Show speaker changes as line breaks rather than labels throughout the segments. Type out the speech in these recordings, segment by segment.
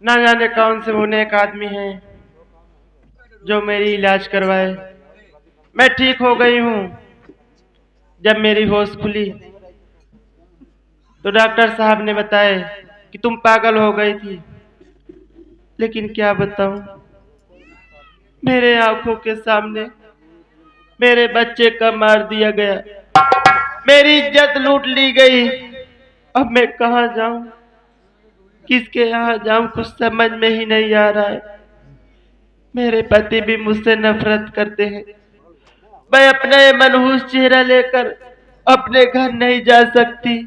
ना जाने कौन से मुन्ने एक आदमी है जो मेरी इलाज करवाए। मैं ठीक हो गई हूँ। जब मेरी होश खुली तो डॉक्टर साहब ने बताया कि तुम पागल हो गई थी। लेकिन क्या बताऊं, मेरे आंखों के सामने मेरे बच्चे का मार दिया गया, मेरी इज्जत लूट ली गई। अब मैं कहाँ जाऊं, किसके यहाँ जाऊं, कुछ समझ में ही नहीं आ रहा है। मेरे पति भी मुझसे नफरत करते हैं। मैं अपना ये मनहूस चेहरा लेकर अपने घर नहीं जा सकती,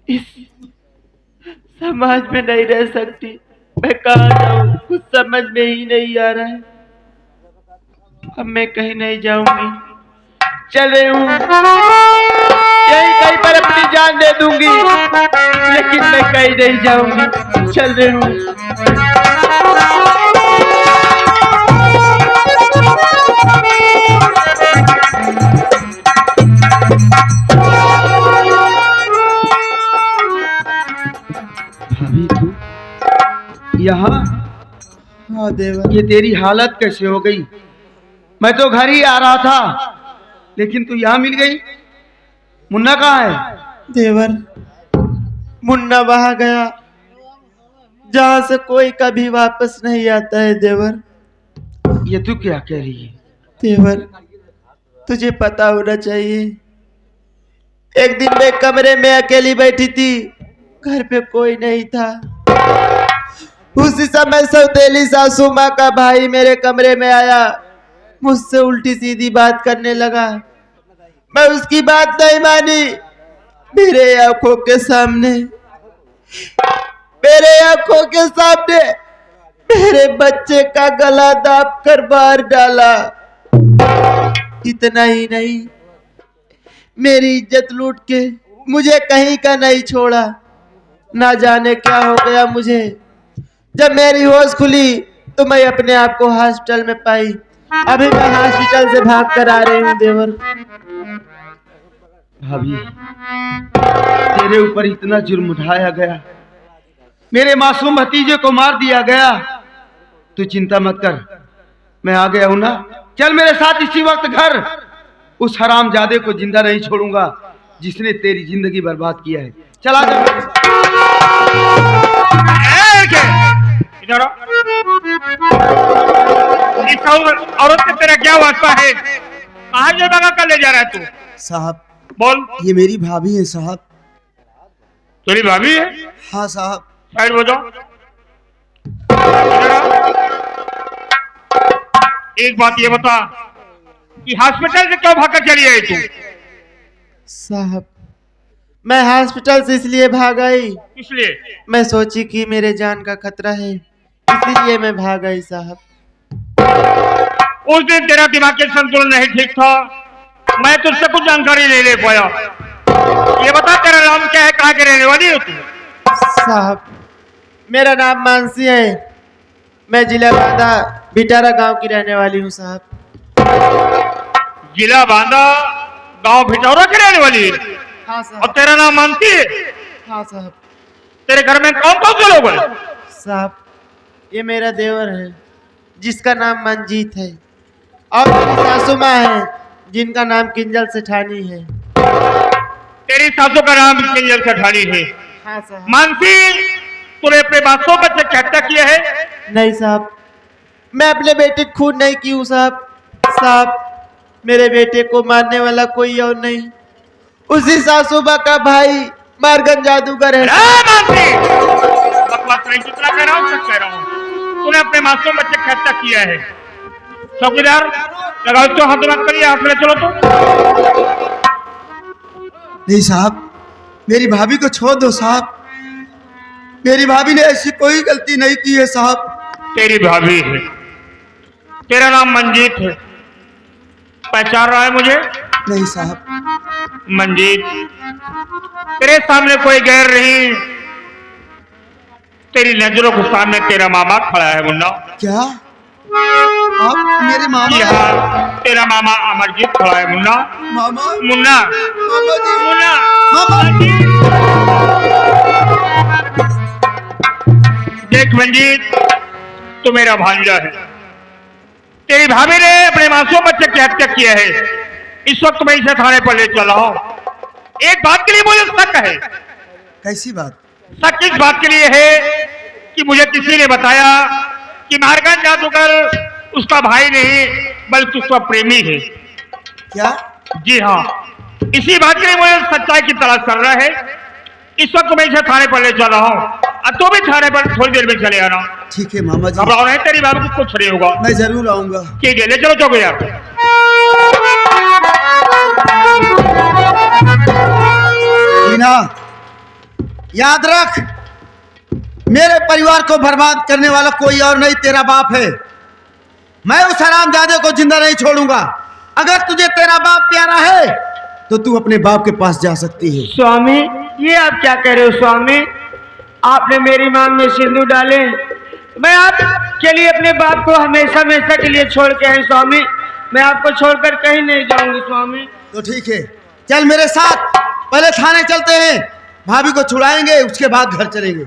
इस समाज में नहीं रह सकती। मैं कहाँ जाऊं, कुछ समझ में ही नहीं आ रहा है। अब मैं कहीं नहीं जाऊंगी, चल रही हूँ, यही कहीं पर अपनी जान दे दूंगी, लेकिन मैं कहीं नहीं जाऊंगी, चल रही हूँ।
भाभी तू यहाँ?
हाँ देवर।
ये तेरी हालत कैसे हो गई? मैं तो घर ही आ रहा था, लेकिन तू यहाँ मिल गई। मुन्ना कहाँ है?
देवर, मुन्ना वहां गया जहां से कोई कभी वापस नहीं आता है। देवर,
ये तू क्या कह रही है?
देवर, तुझे पता होना चाहिए। एक दिन मैं कमरे में अकेली बैठी थी, घर पे कोई नहीं था। उसी समय सौतेली सासू माँ का भाई मेरे कमरे में आया, मुझसे उल्टी सीधी बात करने लगा। मैं उसकी बात नहीं मानी। मेरे आंखों के सामने मेरे बच्चे का गला दाब कर बाहर डाला। इतना ही नहीं, मेरी इज्जत लूट के मुझे कहीं का नहीं छोड़ा। ना जाने क्या हो गया मुझे। जब मेरी होश खुली तो मैं अपने आप को हॉस्पिटल में पाई। अभी मैं हॉस्पिटल से भाग कर आ रही हूँ। देवर,
भाभी, तेरे ऊपर इतना जुर्म उठाया गया, मेरे मासूम भतीजे को मार दिया गया। तू चिंता मत कर, मैं आ गया हूं ना। चल मेरे साथ इसी वक्त घर। उस हरामजादे को जिंदा नहीं छोड़ूंगा जिसने तेरी जिंदगी बर्बाद किया है। चला जा।
इधर इस औरत से तेरा क्या वास्ता है? कहाँ ये भगा कर ले जा रहा है तू?
साहब,
बोल।
ये मेरी भाभी है साहब।
तेरी भाभी है?
हाँ साहब।
साइड हो जाओ। एक बात ये बता कि हॉस्पिटल से क्यों भागकर चली आई तू?
साहब, मैं हॉस्पिटल से इसलिए भाग आई,
इसलिए
मैं सोची कि मेरे जान का खतरा है, इसलिए मैं भाग आई साहब।
उस दिन तेरा दिमागी संतुलन नहीं ठीक था, मैं तुझसे कुछ जानकारी नहीं ले पाया। ये बता तेरा नाम क्या है, कहाँ के रहने वाली हो तू?
साहब, मेरा नाम मानसी है। मैं जिला बांदा बिटारा गांव की रहने वाली हूँ साहब।
जिला बांदा गांव भिटौरा की रहने वाली है?
हाँ
और
साहब।
तेरा नाम मानती है?
हाँ साहब।
तेरे घर में कौन कौन से लोग हैं?
साहब, ये मेरा देवर है जिसका नाम मंजीत है, और मेरी सासू माँ है जिनका नाम किंजल सेठानी है।
तेरी सासू का नाम किंजल सेठानी है?
हाँ साहब।
मानसी, तूने अपने बातों पर से हत्या किया है?
नहीं साहब, मैं अपने बेटे को खून नहीं की हूँ साहब। साहब, मेरे बेटे को मारने वाला कोई और नहीं, उसी सासूबा का भाई मारगन जादूगर है।
मानसी, बकवास नहीं, जितना कह रहा हूँ सच कह रहा हूँ। तूने अपने मासूम बच्चे की हत्या किया है। चौकीदार, लगाओ तो हाथ मत करिए, हाथ में चलो तो।
नहीं साहब, मेरी भाभी को छोड़ दो साहब। मेरी भाभी ने ऐसी कोई गलती नहीं की है साहब।
तेरी भाभी है, तेरा नाम मंजीत है, पहचान रहा है मुझे?
नहीं साहब।
मंजीत, तेरे सामने कोई गैर नहीं, तेरी नजरों के सामने तेरा मामा खड़ा है। मुन्ना,
क्या आप मेरे मामा?
यहाँ तेरा मामा अमरजीत खड़ा है। मुन्ना,
मामा?
मुन्ना,
मामा जी,
मुन्ना,
मामा।
देख मंजीत, तू मेरा भांजा है। तेरी भाभी ने अपने मासूम बच्चे की हत्या की है। इस वक्त मैं इसे थाने पर ले चला हूं। एक बात के लिए मुझे शक है।
कैसी बात?
शक इस बात के लिए है कि मुझे किसी ने बताया कि मारगन जादूगर उसका भाई नहीं बल्कि उसका प्रेमी है।
क्या?
जी हाँ, इसी बात के लिए मुझे सच्चाई की तलाश कर रहा है। इस वक्त मैं इसे थाने पर ले चला हूँ और तू भी थाने पर थोड़ी देर में चले आना।
ठीक है मामा जी,
घबराओ नहीं, तेरी बाबू को कुछ नहीं होगा।
मैं जरूर आऊंगा।
ठीक है, ले चलो चौकीदार।
टीना, याद रख, मेरे परिवार को बर्बाद करने वाला कोई और नहीं, तेरा बाप है। मैं उस हरामजादे को जिंदा नहीं छोड़ूंगा। अगर तुझे तेरा बाप प्यारा है तो तू अपने बाप के पास जा सकती है।
स्वामी, ये आप क्या कह रहे हो स्वामी? आपने मेरी मांग में सिंदूर डाले, मैं आपके लिए अपने बाप को हमेशा हमेशा के लिए छोड़ के आई स्वामी। मैं आपको छोड़कर कहीं नहीं जाऊंगी स्वामी।
तो ठीक है, चल मेरे साथ, पहले थाने चलते हैं, भाभी को छुड़ाएंगे, उसके बाद घर चलेंगे।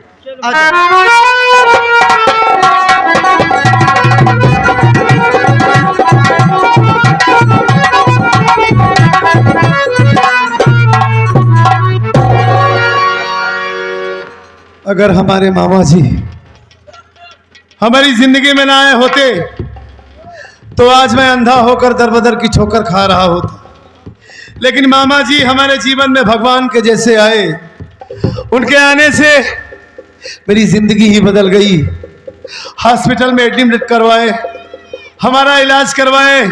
अगर हमारे मामा जी हमारी जिंदगी में ना आए होते तो आज मैं अंधा होकर दरबदर की ठोकर खा रहा होता। लेकिन मामा जी हमारे जीवन में भगवान के जैसे आए। उनके आने से मेरी जिंदगी ही बदल गई। हॉस्पिटल में एडमिट करवाए, हमारा इलाज करवाए,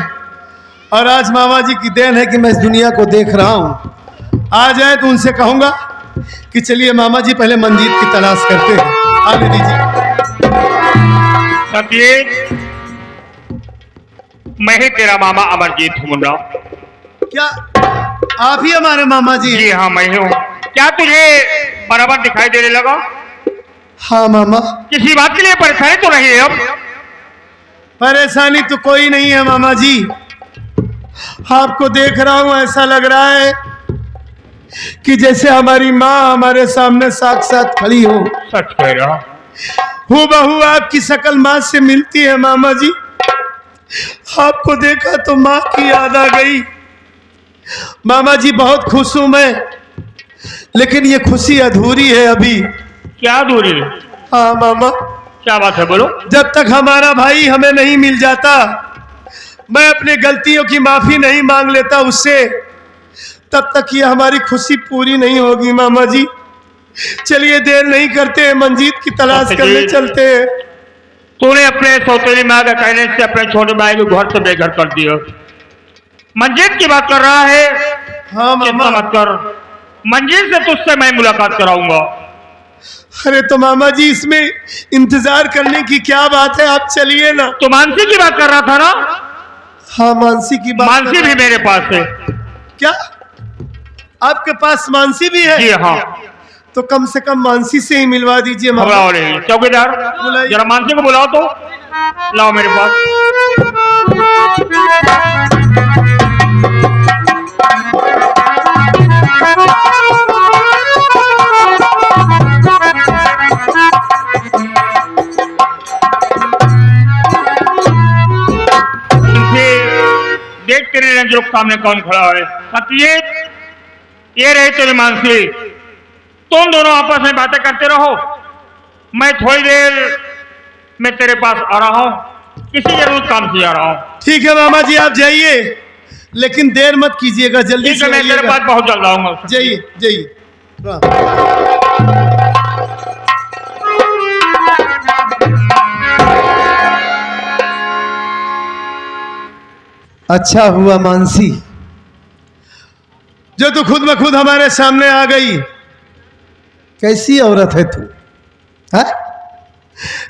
और आज मामा जी की देन है कि मैं इस दुनिया को देख रहा हूँ। आ जाए तो उनसे कहूँगा कि चलिए मामा जी पहले मंजीत की तलाश करते हैं। आने दीजिए।
सत्येज, मैं ही तेरा मामा अमरजीत हूँ मुन्ना।
क्या आप ही हमारे मामा जी हैं?
जी हाँ, मैं ही हूँ। क्या तुझे बराबर दिखाई देने लगा?
हाँ मामा।
किसी बात के लिए परेशानी तो नहीं है अब?
परेशानी तो कोई नहीं है मामा जी। आपको देख रहा हूँ, ऐसा लग रहा है कि जैसे हमारी माँ हमारे सामने साक्षात खड़ी हो।
सच कह रहा।
हूबहू आपकी शकल माँ से मिलती है मामा जी। आपको देखा तो माँ की याद आ गई। मामा जी बहुत खुश हूं मैं, लेकिन ये खुशी अधूरी है अभी।
क्या दूरी?
हाँ मामा।
क्या बात है, बोलो।
जब तक हमारा भाई हमें नहीं मिल जाता, मैं अपनी गलतियों की माफी नहीं मांग लेता उससे, तब तक ये हमारी खुशी पूरी नहीं होगी मामा जी। चलिए देर नहीं करते, मंजीत की तलाश करने चलते हैं।
तूने अपने सौतेली माँ के कहने से अपने छोटे भाई को घर से बेघर कर दिया। मंजीत की बात कर रहा है?
हाँ मामा।
मत कर, मंजीत से तुझसे मैं मुलाकात कराऊंगा।
अरे तो मामा जी इसमें इंतजार करने की क्या बात है, आप चलिए ना।
तो मानसी की बात कर रहा था ना?
हाँ मानसी की बात।
मानसी भी मेरे पास है।
क्या आपके पास मानसी भी है?
जी हाँ।
तो कम से कम मानसी से ही मिलवा दीजिए मामा।
बुलाओ नहीं, चौकीदार जरा मानसी को बुलाओ तो। लाओ मेरे पास। देख तेरे नजरों के सामने कौन खड़ा है? सत्यजीत, ये रहे तेरी मानसी। तुम दोनों आपस में बातें करते रहो, मैं थोड़ी देर में तेरे पास आ रहा हूं। किसी जरूर काम से आ रहा हूं।
ठीक है मामा जी, आप जाइए, लेकिन देर मत कीजिएगा, जल्दी से।
मैं तेरे पास बहुत जल्द आऊंगा।
जाइए जाइए। अच्छा हुआ मानसी जो तू खुद में खुद हमारे सामने आ गई। कैसी औरत है तू? है?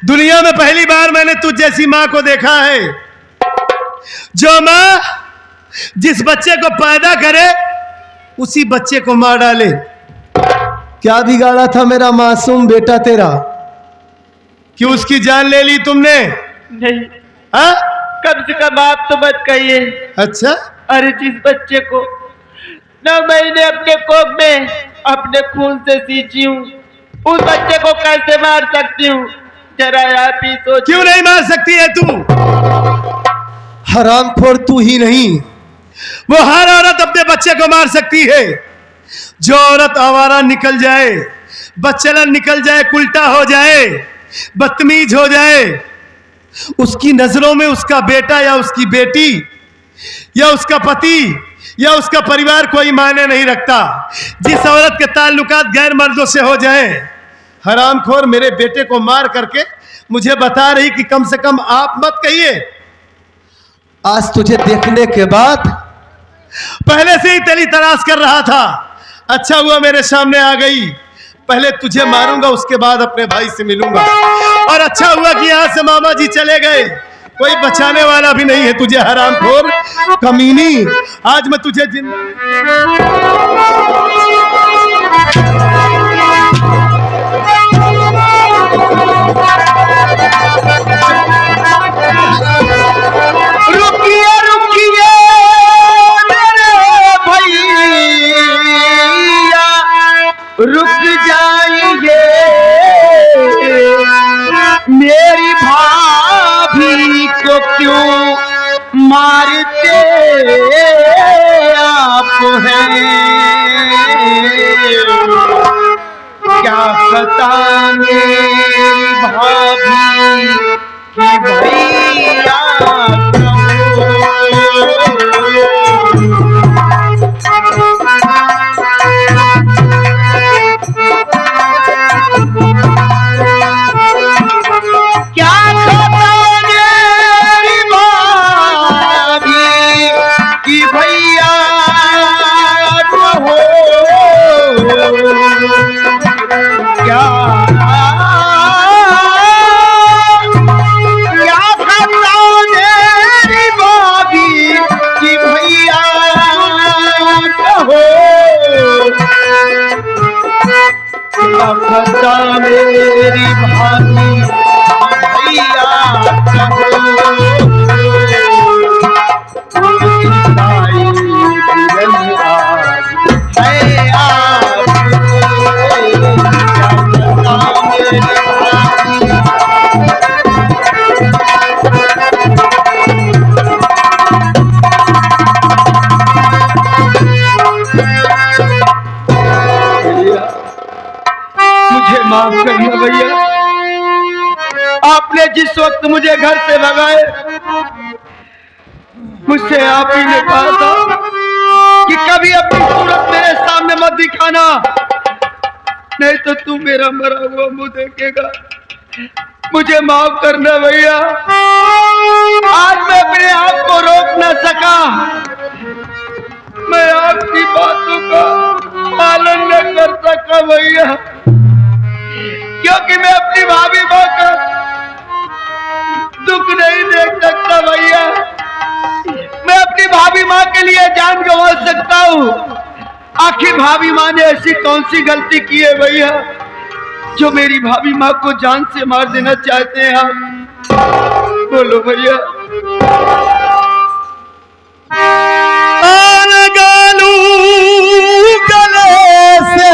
दुनिया में पहली बार मैंने तुझ जैसी मां को देखा है, जो मां जिस बच्चे को पैदा करे उसी बच्चे को मार डाले। क्या बिगाड़ा था मेरा मासूम बेटा तेरा कि उसकी जान ले ली तुमने?
नहीं,
हा?
कम से कम आप तो मत कहिए।
अच्छा,
अरे जिस बच्चे को 9 महीने अपने कोख में अपने खून से सींची हूँ, उस बच्चे को कैसे मार सकती हूँ? जरा आप ही सोचिए।
क्यों नहीं मार सकती है तू? हरामखोर तू ही नहीं, वो हर औरत अपने बच्चे को मार सकती है। जो औरत आवारा निकल जाए, बच्चेला निकल जाए, उल्टा हो जाए, बदतमीज हो जाए, उसकी नजरों में उसका बेटा या उसकी बेटी या उसका पति या उसका परिवार कोई मायने नहीं रखता। जिस औरत के ताल्लुकात गैर मर्दों से हो जाए, हरामखोर मेरे बेटे को मार करके मुझे बता रही कि कम से कम आप मत कहिए। आज तुझे देखने के बाद पहले से ही तेरी तलाश कर रहा था, अच्छा हुआ मेरे सामने आ गई। पहले तुझे मारूंगा, उसके बाद अपने भाई से मिलूंगा। और अच्छा हुआ कि यहां से मामा जी चले गए, कोई बचाने वाला भी नहीं है तुझे, हरामखोर कमीनी। आज मैं तुझे
रुकिए रुकिए मेरे भैया, रुक जाइए, मेरी भाभी को क्यों मारते आप हैं? क्या पता मेरी भाभी कि भैया क्या पता मेरी भाभी कि भैया हो, क्या मेरी भाभी कि भैया हो, क्या पता मेरी भाभी भैया मुझे माफ करना भैया। आपने जिस वक्त मुझे घर से भगाए, मुझसे आप ही ने कहा था कि कभी अपनी सूरत मेरे सामने मत दिखाना, नहीं तो तू मेरा मरा हुआ मुंह देखेगा। मुझे माफ करना भैया, आज मैं अपने आप को रोक न सका, मैं आपकी बातों का पालन न कर सका भैया, क्योंकि मैं अपनी भाभी माँ का दुख नहीं देख सकता भैया। मैं अपनी भाभी माँ के लिए जान गंवा सकता हूँ, आखिर भाभी माँ ने ऐसी कौन सी गलती की है भैया जो मेरी भाभी माँ को जान से मार देना चाहते हैं आप? बोलो भैया।
गले से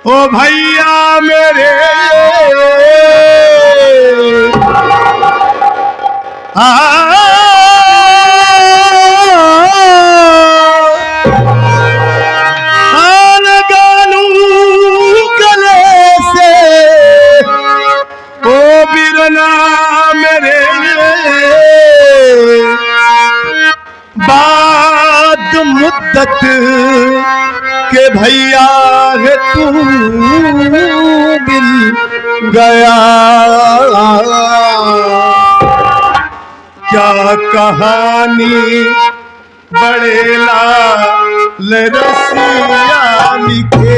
ओ भैया मेरे, गालू गले से ओ बिरना मेरे, बाद मुद्दत के भैया है तू मिल गया। क्या कहानी बड़े लाल रसिया लिखे,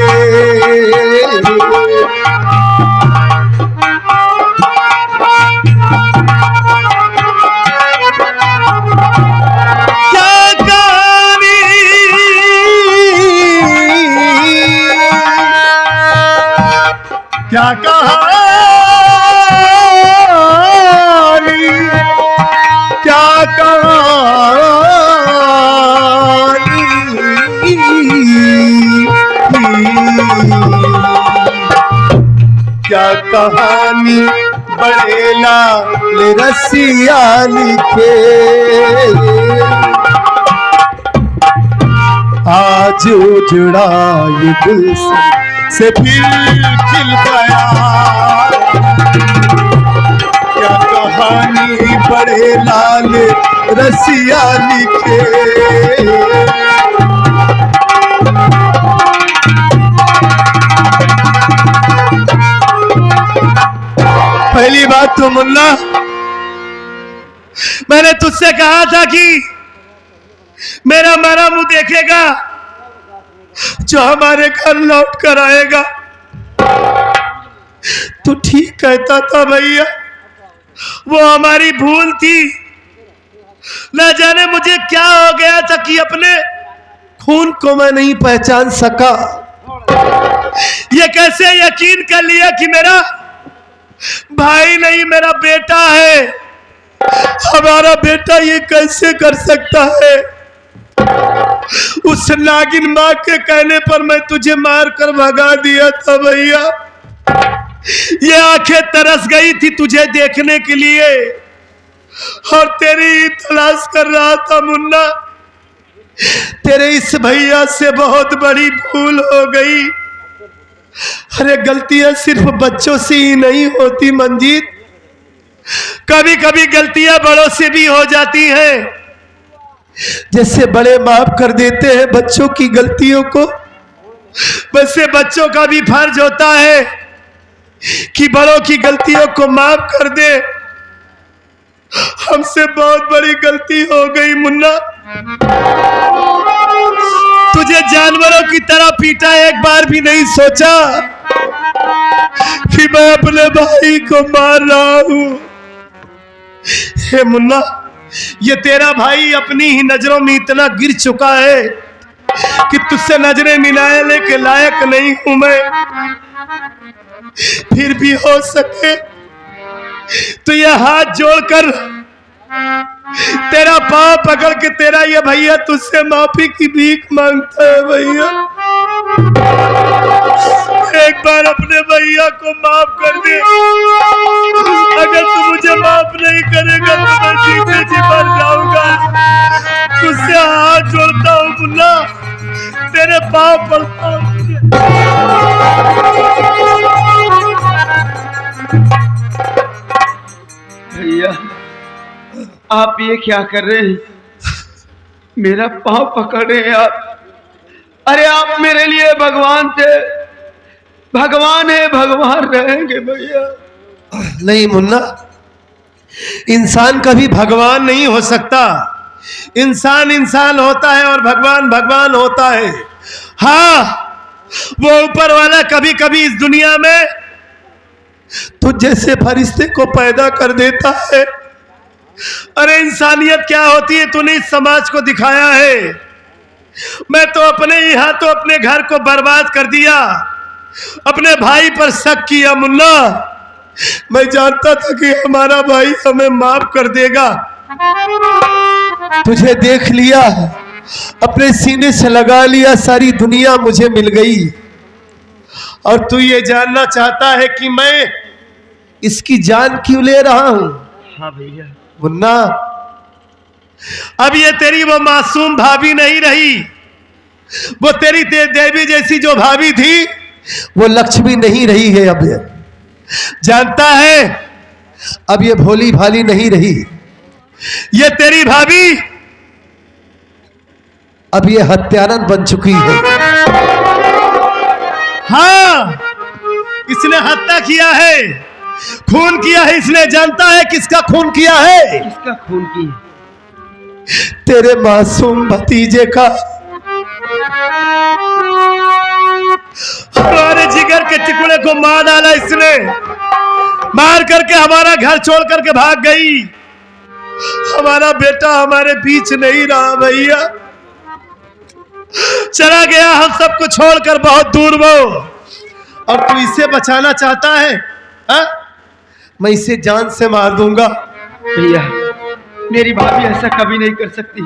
क्या कहानी, क्या कहानी कहानी बड़े लाल रसिया लिखे। आज उजड़ा ये गुलशन से फिर खिल गया, क्या कहानी बड़े लाल रसिया लिखे। पहली बात तो मुन्ना, मैंने तुझसे कहा था कि मेरा मरा मुंह देखेगा जो हमारे घर लौट कर आएगा। तू ठीक कहता था भैया, वो हमारी भूल थी। न जाने मुझे क्या हो गया था कि अपने खून को मैं नहीं पहचान सका। ये कैसे यकीन कर लिया कि मेरा भाई नहीं मेरा बेटा है। हमारा बेटा ये कैसे कर सकता है? उस नागिन मां के कहने पर मैं तुझे मार कर भगा दिया था भैया। ये आंखें तरस गई थी तुझे देखने के लिए और तेरी तलाश कर रहा था मुन्ना। तेरे इस भैया से बहुत बड़ी भूल हो गई। अरे गलतियां सिर्फ बच्चों से ही नहीं होती मंजीत, कभी कभी गलतियां बड़ों से भी हो जाती हैं। जैसे बड़े माफ कर देते हैं बच्चों की गलतियों को, वैसे बच्चों का भी फर्ज होता है कि बड़ों की गलतियों को माफ कर दे। हमसे बहुत बड़ी गलती हो गई मुन्ना। तुझे जानवरों की तरह पीटा, एक बार भी नहीं सोचा कि मैं अपने भाई को मार रहा हूं। हे मुन्ना, ये तेरा भाई अपनी ही नजरों में इतना गिर चुका है कि तुझसे नजरें मिलाने के लायक नहीं हूं मैं। फिर भी हो सके तो ये हाथ जोड़कर तेरा पांव पकड़ के तेरा ये भैया तुझसे माफी की भीख मांगता है भैया। एक बार अपने भैया को माफ कर दे। अगर तू मुझे माफ नहीं करेगा तो मैं जीते जी मर जाऊंगा। तुझसे हाथ जोड़ता हूँ मुन्ना, तेरे पांव पड़ता हूँ।
भैया आप ये क्या कर रहे हैं? मेरा पांव पकड़ रहे हैं आप। अरे आप मेरे लिए भगवान थे, भगवान है, भगवान रहेंगे भैया।
नहीं मुन्ना, इंसान कभी भगवान नहीं हो सकता। इंसान इंसान होता है और भगवान भगवान होता है। हाँ, वो ऊपर वाला कभी कभी इस दुनिया में तुझ जैसे फरिश्ते को पैदा कर देता है। अरे इंसानियत क्या होती है तूने इस समाज को दिखाया है। मैं तो अपने ही हाथों अपने घर को बर्बाद कर दिया, अपने भाई पर शक किया मुन्ना। मैं जानता था कि हमारा भाई हमें माफ कर देगा। तुझे देख लिया, अपने सीने से लगा लिया, सारी दुनिया मुझे मिल गई। और तू ये जानना चाहता है कि मैं इसकी जान क्यों ले रहा हूं?
हाँ भैया।
मुन्ना, अब ये तेरी वो मासूम भाभी नहीं रही। वो तेरी देवी जैसी जो भाभी थी वो लक्ष्मी नहीं रही है। अब ये जानता है, अब ये भोली भाली नहीं रही। ये तेरी भाभी अब ये हत्यारन बन चुकी है। हाँ, इसने हत्या किया है, खून किया है। इसने जानता है किसका खून किया है?
किसका खून किया?
तेरे मासूम भतीजे का। हमारे जिगर के टुकड़े को मार डाला इसने, मार करके हमारा घर छोड़ करके भाग गई। हमारा बेटा हमारे बीच नहीं रहा भैया, चला गया हम सबको छोड़कर बहुत दूर वो। और तू इसे बचाना चाहता है? हा? मैं इसे जान से मार दूंगा।
भैया मेरी भाभी ऐसा कभी नहीं कर सकती।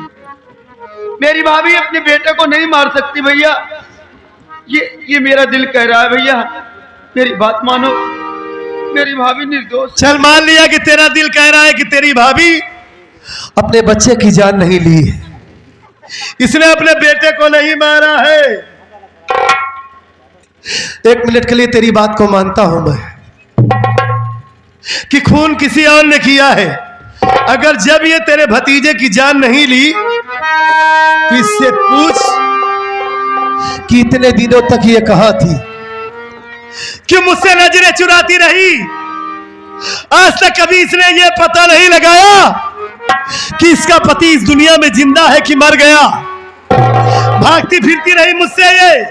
मेरी भाभी अपने बेटे को नहीं मार सकती भैया। ये मेरा दिल कह रहा है भैया, मेरी बात मानो। मेरी भाभी निर्दोष।
चल मान लिया कि तेरा दिल कह रहा है कि तेरी भाभी अपने बच्चे की जान नहीं ली है, इसने अपने बेटे को नहीं मारा है। 1 मिनट के लिए तेरी बात को मानता हूं मैं कि खून किसी और ने किया है। अगर जब ये तेरे भतीजे की जान नहीं ली तो इससे पूछ कि इतने दिनों तक ये कहां थी, कि मुझसे नजरें चुराती रही। आज तक कभी इसने ये पता नहीं लगाया कि इसका पति इस दुनिया में जिंदा है कि मर गया। भागती फिरती रही मुझसे ये,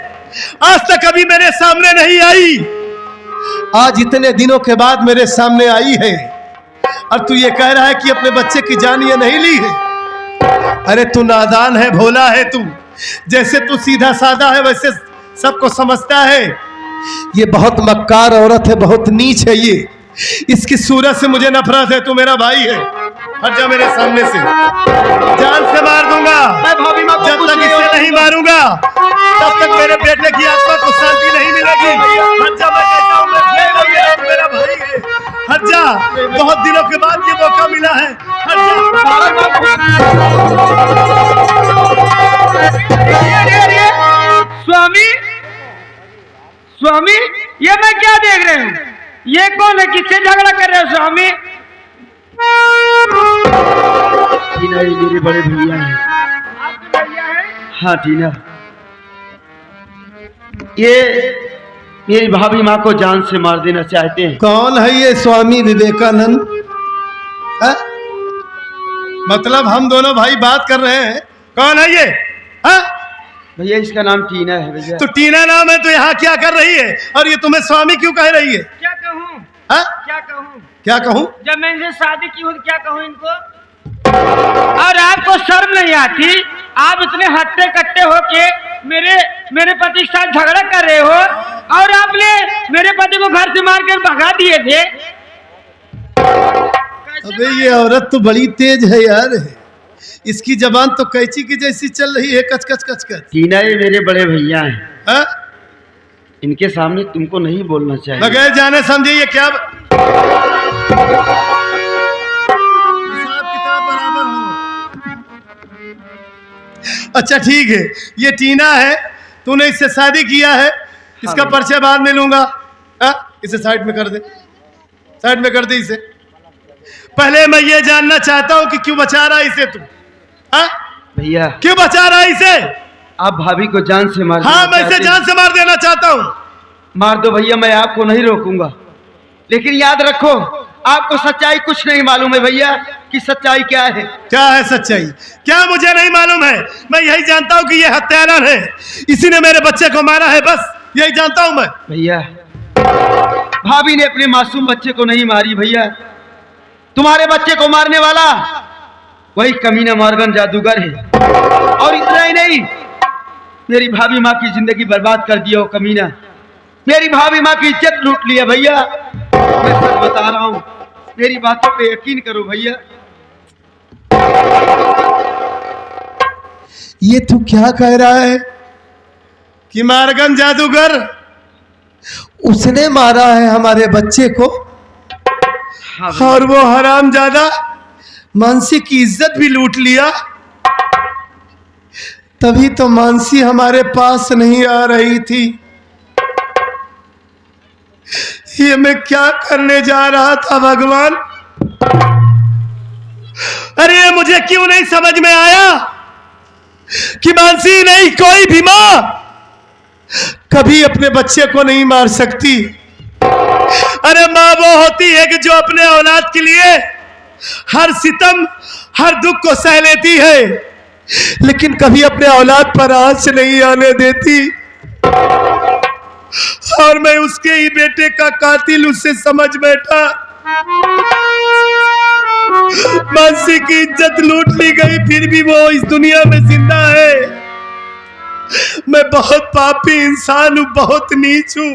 आज तक कभी मेरे सामने नहीं आई। आज इतने दिनों के बाद मेरे सामने आई है और तू ये कह रहा है कि अपने बच्चे की जान ये नहीं ली है। अरे तू नादान है, भोला है तू। जैसे तू सीधा साधा है वैसे सबको समझता है। ये बहुत मक्कार औरत है, बहुत नीच है ये। इसकी सूरत से मुझे नफरत है। तू मेरा भाई है, हट जा मेरे सामने से, जान से मार दूंगा।
मैं भाभी माँ को
जब
कुछ
तक
नहीं
इसे
होने
नहीं मारूंगा तब तक मेरे बेटे की आत्मा को शांति नहीं मिलेगी। हट जा, मैं कहता हूं, मैं तू मेरा भाई है, हट जा। बहुत दिनों के बाद ये मौका मिला है, हट जा।
स्वामी, स्वामी, ये मैं क्या देख रहे हूँ? ये कौन है? किससे झगड़ा कर रहे हो स्वामी?
टीना ये मेरे बड़े भैया हैं।
आपके भैया है?
हाँ टीना, ये मेरी भाभी माँ को जान से मार देना चाहते हैं।
कौन है ये स्वामी विवेकानंद? है? मतलब हम दोनों भाई बात कर रहे हैं, कौन है ये? है?
भैया इसका नाम टीना है भैया।
तो टीना नाम है तो यहाँ क्या कर रही है और ये तुम्हें स्वामी क्यों कह रही है?
क्या कहूँ?
है?
क्या कहूँ?
क्या कहूँ?
जब मैं इनसे शादी की हूँ तो क्या कहूँ इनको? और आपको शर्म नहीं आती? आप इतने हट्टे कट्टे हो के मेरे पति के साथ झगड़ा कर रहे हो और आपने मेरे पति को घर से मारकर भगा दिए थे।
अबे ये औरत तो बड़ी तेज है यार, इसकी जबान तो कैंची की जैसी चल रही है, कच कच कच कच।
टीना ये मेरे बड़े भैया हैं,
हाँ?
इनके सामने तुमको नहीं बोलना चाहिए।
बगैर जाने समझे ये क्या हिसाब किताब बराबर हो। अच्छा ठीक है, ये टीना है, तूने इससे शादी किया है, इसका
हाँ।
परिचय बाद में लूंगा। हाँ? इसे साइड में कर दे, साइड में कर दे इसे। पहले मैं ये जानना चाहता हूं कि क्यों बचा रहा है इसे तू? हाँ?
भैया
क्यों बचा रहा है इसे?
आप भाभी को जान से मार
हाँ,
देना
मैं इसे
चाहते हैं।
जान से मार देना चाहता हूं।
मार दो भैया, मैं आपको नहीं रोकूंगा, लेकिन याद रखो आपको सच्चाई कुछ नहीं मालूम है भैया कि सच्चाई क्या है।
क्या है सच्चाई? क्या मुझे नहीं मालूम है? मैं यही जानता हूं कि ये हत्यारा है, इसी ने मेरे बच्चे को मारा है, बस यही जानता हूं मैं।
भैया भाभी ने अपने मासूम बच्चे को नहीं मारी भैया, तुम्हारे बच्चे को मारने वाला वही कमीना मॉर्गन जादूगर है। और इतना ही नहीं, मेरी भाभी माँ की जिंदगी बर्बाद कर दिया वो कमीना, मेरी भाभी माँ की इज्जत लूट लिया भैया। मैं सच बता रहा हूँ, मेरी बातों पे यकीन करो भैया।
ये तू क्या कह रहा है कि मार्गन जादूगर उसने मारा है हमारे बच्चे को?
हाँ भैया।
और वो हरामजादा मानसी की इज्जत भी लूट लिया? तभी तो मानसी हमारे पास नहीं आ रही थी। ये मैं क्या करने जा रहा था भगवान? अरे मुझे क्यों नहीं समझ में आया कि मानसी नहीं, कोई भी मां कभी अपने बच्चे को नहीं मार सकती। अरे मां वो होती है कि जो अपने औलाद के लिए हर सितम, हर दुख को सह लेती है, लेकिन कभी अपने औलाद पर आंच नहीं आने देती। और मैं उसके ही बेटे का कातिल उससे समझ बैठा। मानसी की इज्जत लूट ली गई, फिर भी वो इस दुनिया में जिंदा है। मैं बहुत पापी इंसान हूं, बहुत नीच हूं,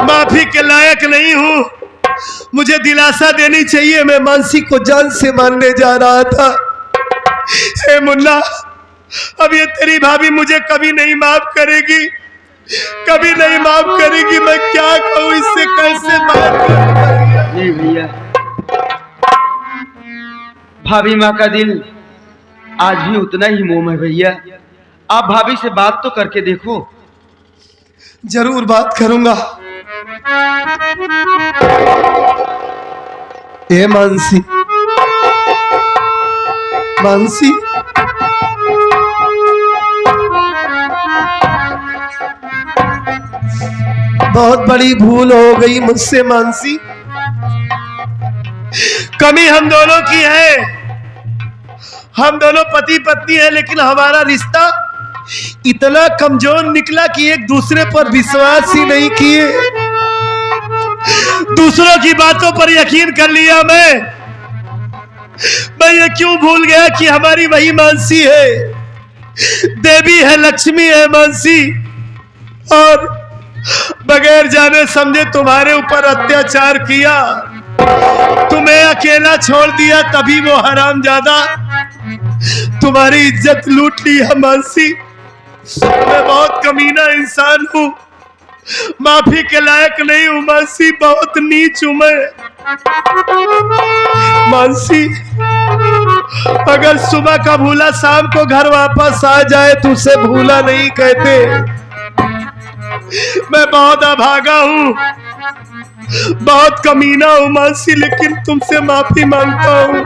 माफी के लायक नहीं हूं। मुझे दिलासा देनी चाहिए, मैं मानसी को जान से मारने जा रहा था। हे मुन्ना, अब ये तेरी भाभी मुझे कभी नहीं माफ करेगी। कभी नहीं माफ करेगी। मैं क्या कहूँ, इससे कैसे बात करूं?
नहीं भैया, भाभी माँ का दिल आज भी उतना ही मोम है भैया। आप भाभी से बात तो करके देखो।
जरूर बात करूंगा। ए मानसी, मानसी, बहुत बड़ी भूल हो गई मुझसे मानसी। कमी हम दोनों की है। हम दोनों पति पत्नी हैं, लेकिन हमारा रिश्ता इतना कमजोर निकला कि एक दूसरे पर विश्वास ही नहीं किए। दूसरों की बातों पर यकीन कर लिया। मैं ये क्यों भूल गया कि हमारी वही मानसी है, देवी है, लक्ष्मी है मानसी, और बगैर जाने समझे तुम्हारे ऊपर अत्याचार किया, तुम्हें अकेला छोड़ दिया, तभी वो हरामजादा तुम्हारी इज्जत लूट ली है मानसी। मैं बहुत कमीना इंसान हूँ, माफी के लायक नहीं हूँ मानसी, बहुत नीच हूँ मैं मानसी। अगर सुबह का भूला शाम को घर वापस आ जाए तो उसे भूला नहीं कहते। मैं बहुत अभागा हूँ, बहुत कमीना हूँ मानसी, लेकिन तुमसे माफी मांगता हूँ,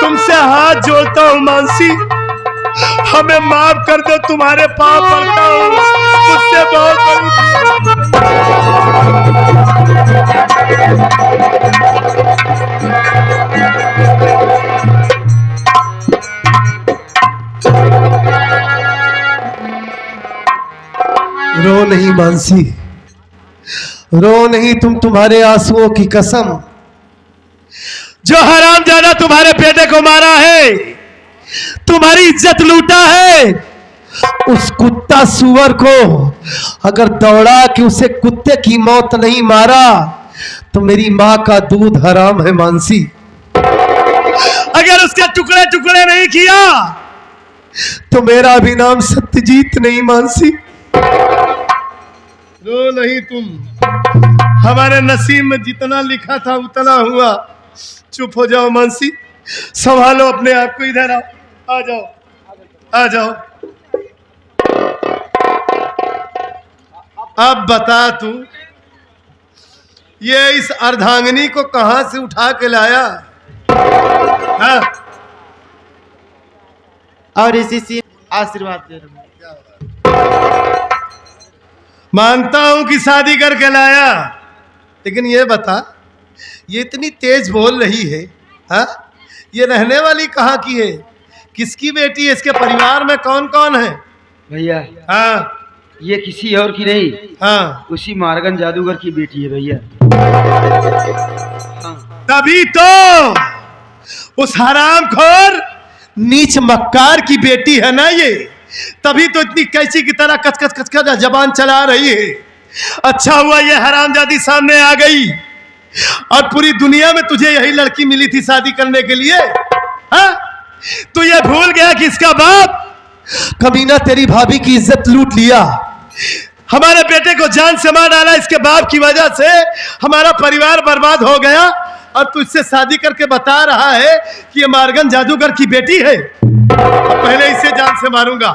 तुमसे हाथ जोड़ता हूँ मानसी, हमें माफ कर दो, तुम्हारे पाँव पड़ता हूँ, मुझसे बहुत रो नहीं मानसी, रो नहीं तुम, तुम्हारे आंसुओं की कसम। जो हरामजादा तुम्हारे बेटे को मारा है, तुम्हारी इज्जत लूटा है, उस कुत्ता सुअर को अगर दौड़ा कि उसे कुत्ते की मौत नहीं मारा तो मेरी माँ का दूध हराम है मानसी। अगर उसके टुकड़े टुकड़े नहीं किया तो मेरा भी नाम सत्यजीत नहीं मानसी। रो नहीं तुम, हमारे नसीब में जितना लिखा था उतना हुआ। चुप हो जाओ मानसी, संभालो अपने आप को। इधर आओ, आ जाओ, आ जाओ। अब बता तू, ये इस अर्धांगिनी को कहां से उठा के लाया? हाँ?
और इसी से आशीर्वाद दे रहा हूं।
मानता हूं कि शादी करके लाया, लेकिन ये बता, ये इतनी तेज बोल रही है, हाँ? ये रहने वाली कहाँ की है, किसकी बेटी है, इसके परिवार में कौन कौन है?
भैया
हाँ,
ये किसी और की नहीं,
हाँ,
उसी मार्गन जादूगर की बेटी है भैया।
तभी तो उस हरामखोर नीच मक्कार की बेटी है ना ये, तभी तो इतनी कैसी की तरह कचकच कचकच जबान चला रही है। अच्छा हुआ ये हरामजादी सामने आ गई, और पूरी दुनिया में तुझे यही लड़की मिली थी शादी करने के लिए। हाँ? तू ये भूल गया कि इसका बाप कमीना तेरी भाभी की इज्जत लूट लिया, हमारे बेटे को जान से मार डाला, इसके बाप की वजह से हमारा परिवार बर्बाद हो गया, और तू इससे शादी करके बता रहा है कि ये मार्गन जादूगर की बेटी है। पहले इसे जान से मारूंगा,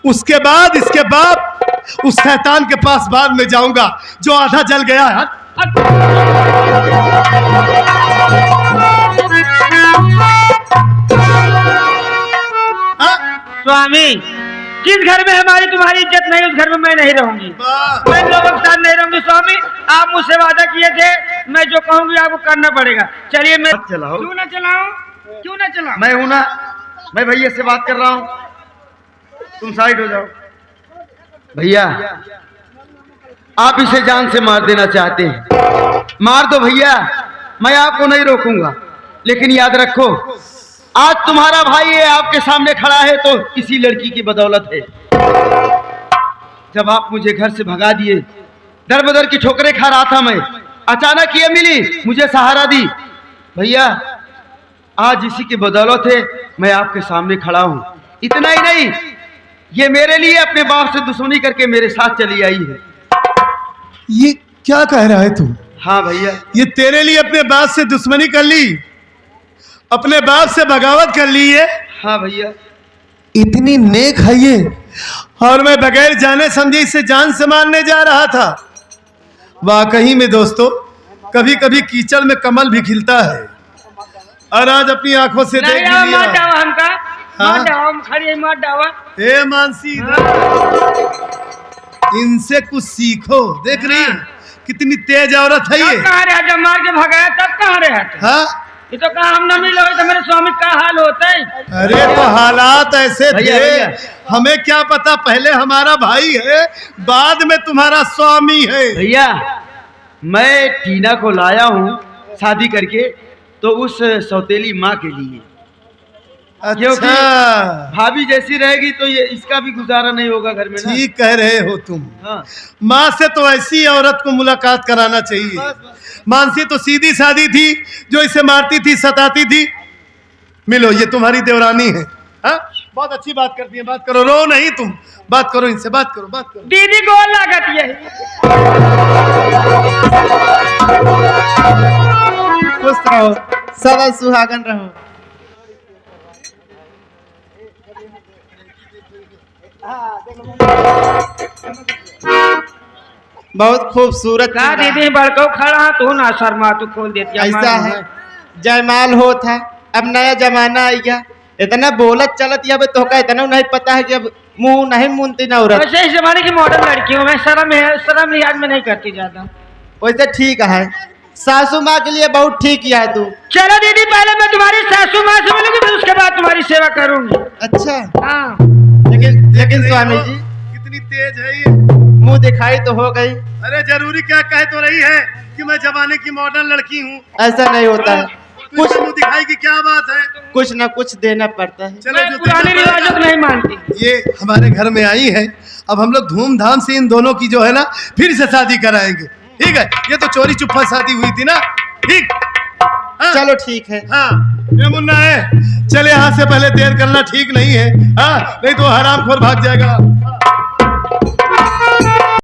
उसके बाद इसके बाप उस शैतान के पास बाद में जाऊंगा जो आधा जल गया है।
स्वामी, जिस घर में हमारी तुम्हारी इज्जत नहीं, उस घर में मैं नहीं रहूंगी, मैं लोगों के साथ नहीं रहूंगी। स्वामी, आप मुझसे वादा किए थे, मैं जो कहूंगी आपको करना पड़ेगा। चलिए, मैं
चलाओ।
क्यों ना चलाऊं, क्यों ना चलाऊं?
मैं हूं ना, मैं भैया से बात कर रहा हूं, तुम साइड हो जाओ। भैया, आप इसे जान से मार देना चाहते हैं, मार दो भैया, मैं आपको नहीं रोकूंगा, लेकिन याद रखो, आज तुम्हारा भाई है आपके सामने खड़ा है तो किसी लड़की की बदौलत है। जब आप मुझे घर से भगा दिए, दर बदर की ठोकरें खा रहा था मैं, अचानक ये मिली, मुझे सहारा दी। भैया, आज इसी की बदौलत है मैं आपके सामने खड़ा हूं। इतना ही नहीं, ये मेरे लिए अपने बाप से दुश्मनी करके मेरे साथ चली आई है।
ये क्या कह रहा है तू?
हाँ भैया।
ये तेरे लिए अपने बाप से दुश्मनी कर ली, अपने बाप से बगावत कर ली है?
हाँ भैया।
इतनी नेक है ये, और मैं बगैर जाने समझे इससे जान से मारने जा रहा था। वाकई में दोस्तों, कभी कभी कीचड़ में कमल भी खिलता है, और आज अपनी आंखों से देख भी लिया।
मत जाओ हमका,
हाँ?
मत जाओ, हम खड़ी मत जाओ।
हे मानसी, इनसे कुछ सीखो। देख रही है कितनी तेज औरत है ये।
कहाँ रहे जब मार के भगाया तब कहाँ रहे?
हाँ,
ये तो कहा हम न मिलो तो मेरे स्वामी का हाल होता है।
अरे तो हालात ऐसे
भैया,
थे,
भैया।
हमें क्या पता, पहले हमारा भाई है, बाद में तुम्हारा स्वामी है।
भैया, मैं टीना को लाया हूँ शादी करके, तो उस सौतेली माँ के लिए। क्योंकि
अच्छा,
भाभी जैसी रहेगी तो ये इसका भी गुजारा नहीं होगा घर में ना।
ठीक कह रहे हो तुम।
हाँ।
माँ से तो ऐसी औरत को मुलाकात कराना चाहिए। मानसी तो सीधी सादी थी, जो इसे मारती थी, सताती थी। मिलो, ये तुम्हारी देवरानी है। हाँ, बहुत अच्छी बात करती है, बात करो, रो नहीं तुम, बात करो इनसे, बात करो, बात करो।
दीदी को लागत ये
खुश रहो, सदा सुहागन रहो। बहुत खूबसूरत
का दीदी बड़को खड़ा तू ना शर्मा, तू खोल देती
ऐसा है। जयमाल हो था, अब नया जमाना आई गया। इतना बोलत चलत या तो का इतना नहीं पता है कि अब मुंह नहीं मुनती ना औरत।
वैसे इस जमाने की मॉडर्न लड़की हूँ मैं, शर्म लिहाज में नहीं करती ज्यादा।
वैसे ठीक है, सासू माँ के लिए बहुत ठीक किया है तू।
चलो दीदी, पहले मैं तुम्हारी सासू माँ से मिलूंगी, फिर उसके बाद तुम्हारी सेवा करूंगी।
अच्छा,
हाँ,
लेकिन स्वामी जी
कितनी तेज है ये।
मुंह दिखाई तो हो गई।
अरे जरूरी क्या कह तो रही है कि मैं जमाने की मॉडर्न लड़की हूँ।
ऐसा नहीं होता है,
कुछ मुंह दिखाई की क्या बात है?
कुछ ना कुछ देना पड़ता है।
चलो,
मैं
जो
पुरानी
देना
रिवाजों को
पड़ेगा।
नहीं मानती।
ये हमारे घर में आई है, अब हम लोग धूमधाम से इन दोनों की जो है ना फिर से शादी कराएंगे। ठीक है, ये तो चोरी चुप्पा शादी हुई थी ना। ठीक, हाँ?
चलो ठीक है।
हाँ, ये मुन्ना है, चले यहाँ से, पहले देर करना ठीक नहीं है। हाँ, नहीं तो हरामखोर भाग जाएगा।